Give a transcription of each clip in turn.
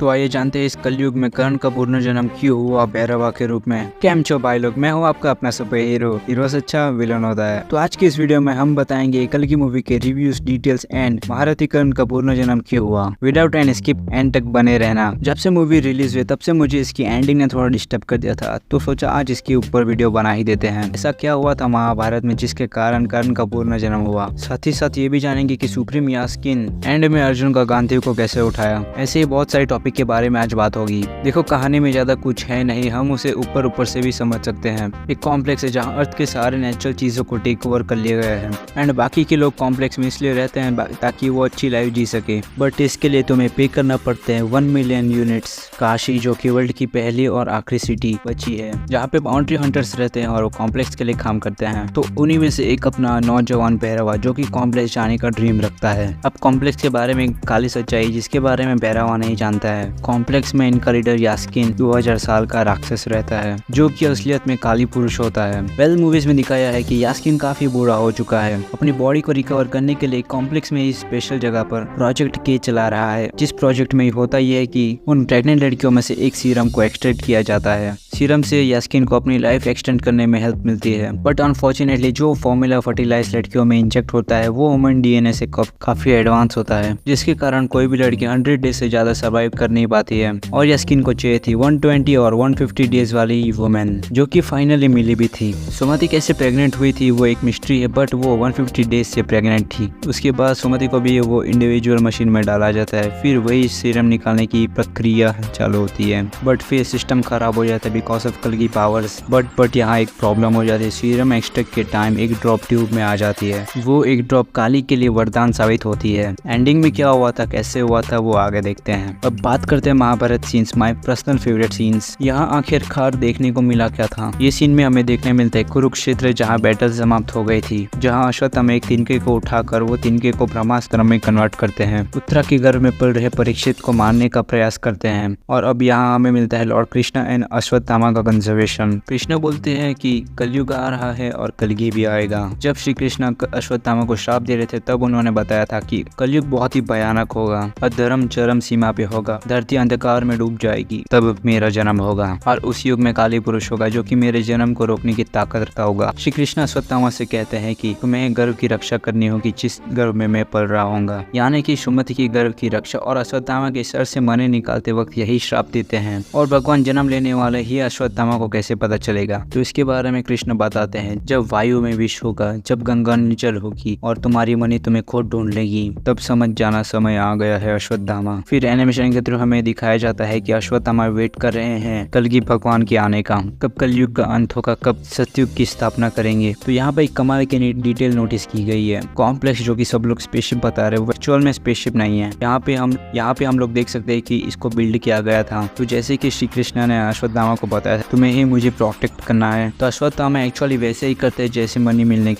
तो आइए जानते हैं इस कलयुग में कर्ण का पुनर्जन्म क्यों हुआ भैरवा के रूप में। कैम छो भाई लोग, मैं हूँ आपका अपना सुपर हीरो से अच्छा विलन होता है। तो आज की इस वीडियो में हम बताएंगे कल की मूवी के रिव्यूज, डिटेल्स एंड महारथी कर्ण का पुनर्जन्म क्यों हुआ। विदाउट एन स्किप एंड तक बने रहना। जब से मूवी रिलीज हुई तब से मुझे इसकी एंडिंग ने थोड़ा डिस्टर्ब कर दिया था, तो सोचा आज इसके ऊपर वीडियो बना ही देते हैं। ऐसा क्या हुआ था महाभारत में जिसके कारण कर्ण का पुनर्जन्म हुआ। साथ ही साथ ये भी जानेंगे कि सुप्रीम यास्किन एंड में अर्जुन का गांधी को कैसे उठाया। ऐसे ही बहुत सारे टॉपिक के बारे में आज बात होगी। देखो कहानी में ज्यादा कुछ है नहीं, हम उसे ऊपर से भी समझ सकते हैं। एक कॉम्प्लेक्स है जहाँ अर्थ के सारे नेचुरल चीजों को टेक ओवर कर लिए गए हैं एंड बाकी के लोग कॉम्प्लेक्स में इसलिए रहते हैं ताकि वो अच्छी लाइफ जी सके। बट इसके लिए तुम्हें पे करना पड़ते हैं 1 मिलियन यूनिट्स। काशी जो कि वर्ल्ड की पहली और आखिरी सिटी बची है जहाँ पे बाउंड्री हंटर्स रहते हैं और वो कॉम्प्लेक्स के लिए काम करते हैं। तो उन्हीं में से एक अपना नौजवान भैरवा जो कि कॉम्प्लेक्स जाने का ड्रीम रखता है। अब कॉम्प्लेक्स के बारे में काली सच्चाई जिसके बारे में भैरवा नहीं जानता है। कॉम्प्लेक्स में इनका लीडर यास्किन 2000 साल का राक्षस रहता है जो कि असलियत में काली पुरुष होता है। वेल मूवीज में दिखाया है कि यास्किन काफी बूढ़ा हो चुका है। अपनी बॉडी को रिकवर करने के लिए कॉम्प्लेक्स में इस स्पेशल जगह पर प्रोजेक्ट के चला रहा है। जिस प्रोजेक्ट में होता यह है कि उन प्रेग्नेंट लड़कियों में से एक सीरम को एक्सट्रैक्ट किया जाता है। सीरम से यास्किन को अपनी लाइफ एक्सटेंड करने में हेल्प मिलती है। बट अनफॉर्चुनेटली जो फॉर्मूला फर्टिलाइज लड़कियों में इंजेक्ट होता है वो ह्यूमन डीएनए से काफी एडवांस होता है, जिसके कारण कोई भी लड़की 100 डेज से ज्यादा सर्वाइव कर नहीं पाती है। और यास्किन को चाहिए थी 120 और 150 डेज वाली वुमेन जो कि फाइनली मिली भी थी। सुमति कैसे प्रेग्नेंट हुई थी वो एक मिस्ट्री है, बट वो 150 डेज से प्रेग्नेंट थी। उसके बाद सुमति को भी वो इंडिविजुअल मशीन में डाला जाता है, फिर वही सीरम निकालने की प्रक्रिया चालू होती है। बट फिर सिस्टम खराब हो जाता है बिकॉज ऑफ कल की पावर्स। बट यहाँ एक प्रॉब्लम हो जाती है। सीरम एक्सट्रैक्ट के टाइम एक ड्रॉप ट्यूब में आ जाती है। वो एक ड्रॉप काली के लिए वरदान साबित होती है। एंडिंग में क्या हुआ था, कैसे हुआ था, वो आगे देखते हैं। अब बात करते हैं Mahabharata scenes, my personal favourite scenes. यहाँ आखिरकार देखने को मिला क्या था। ये सीन में हमें देखने मिलता है कुरुक्षेत्र जहाँ बैटल समाप्त हो गई थी, जहाँ अश्वत्थामा एक तिनके को उठाकर वो तिनके को ब्रह्मास्त्र में कन्वर्ट करते हैं। उत्तरा के गर्भ में पड़ रहे परीक्षित को मारने का प्रयास करते हैं। और अब यहाँ हमें मिलता है लॉर्ड कृष्णा एंड अश्वत्थामा का कंजर्वेशन। कृष्ण बोलते हैं कि कलयुग आ रहा है और कलगी भी आएगा। जब श्री कृष्ण अश्वत्थामा को श्राप दे रहे थे तब उन्होंने बताया था कि कलयुग बहुत ही भयानक होगा, अधर्म चरम सीमा पे होगा, धरती अंधकार में डूब जाएगी, तब मेरा जन्म होगा और उस युग में काली पुरुष होगा जो कि मेरे जन्म को रोकने की ताकत रखता होगा। श्री कृष्ण अश्वत्थामा से कहते हैं कि तुम्हें गर्भ की रक्षा करनी होगी जिस गर्भ में मैं पल रहा हूँगा, यानी कि सुमति की गर्भ की रक्षा। और अश्वत्थामा के सर से मणि निकालते वक्त यही श्राप देते हैं। और भगवान जन्म लेने वाले ही अश्वत्थामा को कैसे पता चलेगा, तो इसके बारे में कृष्ण बताते हैं जब वायु में विष होगा, जब गंगा निचल होगी और तुम्हारी मणि तुम्हें खुद ढूंढ लेगी, तब समझ जाना समय आ गया है अश्वत्थामा। फिर एनिमेशन के थ्रू हमें दिखाया जाता है कि अश्वत्थामा वेट कर रहे हैं कलगी भगवान के आने का, कब कलयुग का अंत होगा, कब सतयुग की स्थापना करेंगे। तो यहाँ पे एक कमाल की डिटेल नोटिस की गई है। कॉम्प्लेक्स जो कि सब लोग स्पेसशिप बता रहे हैं, वर्चुअल में स्पेसशिप नहीं है। यहाँ पे हम लोग देख सकते हैं कि इसको बिल्ड किया गया था। तो जैसे कि श्री कृष्ण ने अश्वत्थामा को बताया था तुम्हें ही मुझे प्रोटेक्ट करना है, तो अश्वत्थामा एक्चुअली वैसे ही करते हैं जैसे मणि मिलने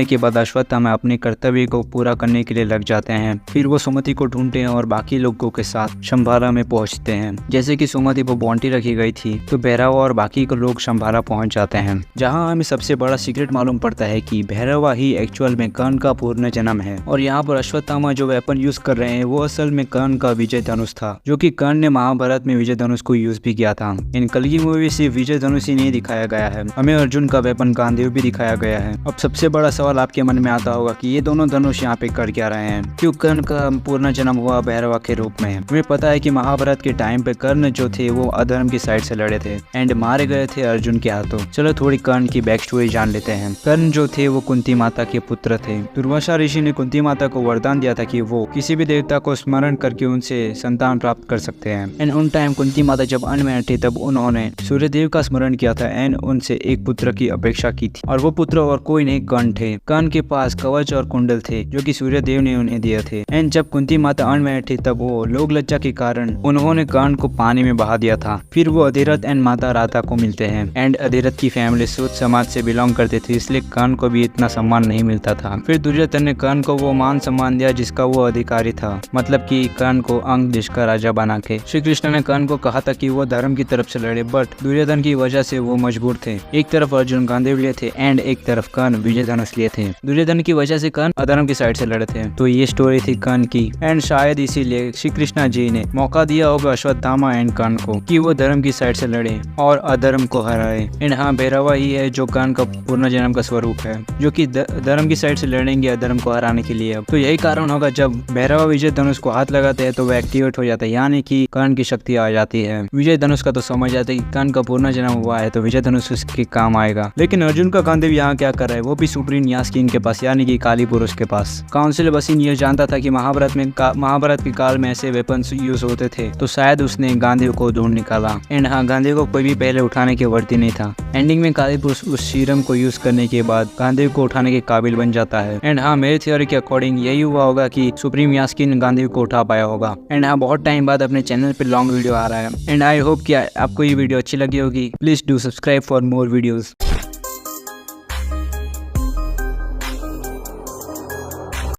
के बाद अश्वत्थामा अपने कर्तव्य को पूरा करने के लिए लग जाते हैं। फिर वो सुमति को ढूंढते हैं और बाकी लोगों के साथ शंभारा में पहुंचते हैं। जैसे कि सुमति पर बाउंड्री रखी गई थी तो भैरवा और बाकी के लोग शंभारा पहुंच जाते हैं, जहां हमें सबसे बड़ा सीक्रेट मालूम पड़ता है कि भैरवा ही एक्चुअल में कर्ण का पूर्ण जन्म है। और यहाँ पर अश्वत्थामा जो वेपन यूज कर रहे हैं वो असल में कर्ण का विजय धनुष था, जो कि कर्ण ने महाभारत में विजय धनुष को यूज भी किया था। इन कलगी मूवी से विजय धनुष ही नहीं दिखाया गया है, हमें अर्जुन का वेपन गांधीव भी दिखाया गया है। अब सबसे बड़ा सवाल आपके मन में आता होगा कि ये दोनों धनुष यहाँ पे कर क्या रहे हैं, क्यों कर्ण का पूर्ण जन्म हुआ भैरवा के रूप में। हमें पता है कि महाभारत के टाइम पे कर्ण जो थे वो अधर्म की साइड से लड़े थे एंड मारे गए थे अर्जुन के हाथों। चलो थोड़ी कर्ण की बैक स्टोरी जान लेते हैं। कर्ण जो थे वो कुंती माता के पुत्र थे। दुर्वासा ऋषि ने कुंती माता को वरदान दिया था कि वो किसी भी देवता को स्मरण करके उनसे संतान प्राप्त कर सकते हैं। एंड उन टाइम कुंती माता जब अनमैरिड थी तब उन्होंने सूर्यदेव का स्मरण किया था एंड उनसे एक पुत्र की अपेक्षा की थी। और वो पुत्र और कोई नहीं कर्ण थे। कर्ण के पास कवच और कुंडल थे जो कि सूर्यदेव ने उन्हें दिए थे। एंड जब कुंती माता अनमैरिड थी तब वो लोक लज्जा के कारण उन्होंने कर्ण को पानी में बहा दिया था। फिर वो अधिरथ एंड माता राधा को मिलते हैं एंड अधिरथ की फैमिली सूत समाज से बिलोंग करते थे, इसलिए कर्ण को भी इतना सम्मान नहीं मिलता था। फिर दुर्योधन ने कर्ण को वो मान सम्मान दिया जिसका वो अधिकारी था, मतलब कि कर्ण को अंग देश का राजा बना के। श्री कृष्ण ने कर्ण को कहा था कि वो धर्म की तरफ से लड़े करे, बट दुर्योधन की वजह से वो मजबूर थे। एक तरफ अर्जुन गांधीव लिए थे एंड एक तरफ कर्ण विजय धनुष लिए थे। दुर्योधन की वजह से कर्ण अधर्म की साइड से लड़े थे। तो ये स्टोरी थी कर्ण की एंड शायद इसीलिए श्री कृष्णा जी ने मौका दिया होगा अश्वत्थामा एंड कर्ण को कि वो धर्म की साइड से लड़े और अधर्म को हराए। एंड हाँ, भैरवा ही है जो कर्ण का पूर्ण जन्म का स्वरूप है, जो कि धर्म की साइड से लड़ेंगे अधर्म को हराने के लिए। तो यही कारण होगा जब भैरवा विजय धनुष को हाथ लगाते हैं तो वो एक्टिवेट हो जाता है, यानी कि कर्ण की शक्ति आ जाती है। विजय धनुष का तो समझ आता है कि कर्ण का पूर्ण जन्म हुआ है तो विजय धनुष उसके काम आएगा। लेकिन अर्जुन का गांधीव यहाँ क्या कर रहा है, वो भी सुप्रीम यास्कीन के पास यानी कि काली पुरुष के पास। काउंसिल बसिन ये जानता था कि महाभारत के काल में ऐसे वेपन्स यूज होते थे, तो शायद उसने गांधीव को ढूंढ निकाला। एंड हाँ, गांधीव को कोई भी पहले उठाने के वर्ती नहीं था। एंडिंग में काली पुरुष उस सीरम को यूज करने के बाद गांधीव को उठाने के काबिल बन जाता है। एंड हाँ, मेरी थ्योरी के अकॉर्डिंग यही हुआ होगा कि सुप्रीम यास्कीन गांधीव को उठा पाया होगा। एंड हाँ, बहुत टाइम बाद अपने चैनल पे लॉन्ग वीडियो आ रहा है एंड आई होप कि आपको ये वीडियो अच्छी लगी होगी। Please do subscribe for more videos.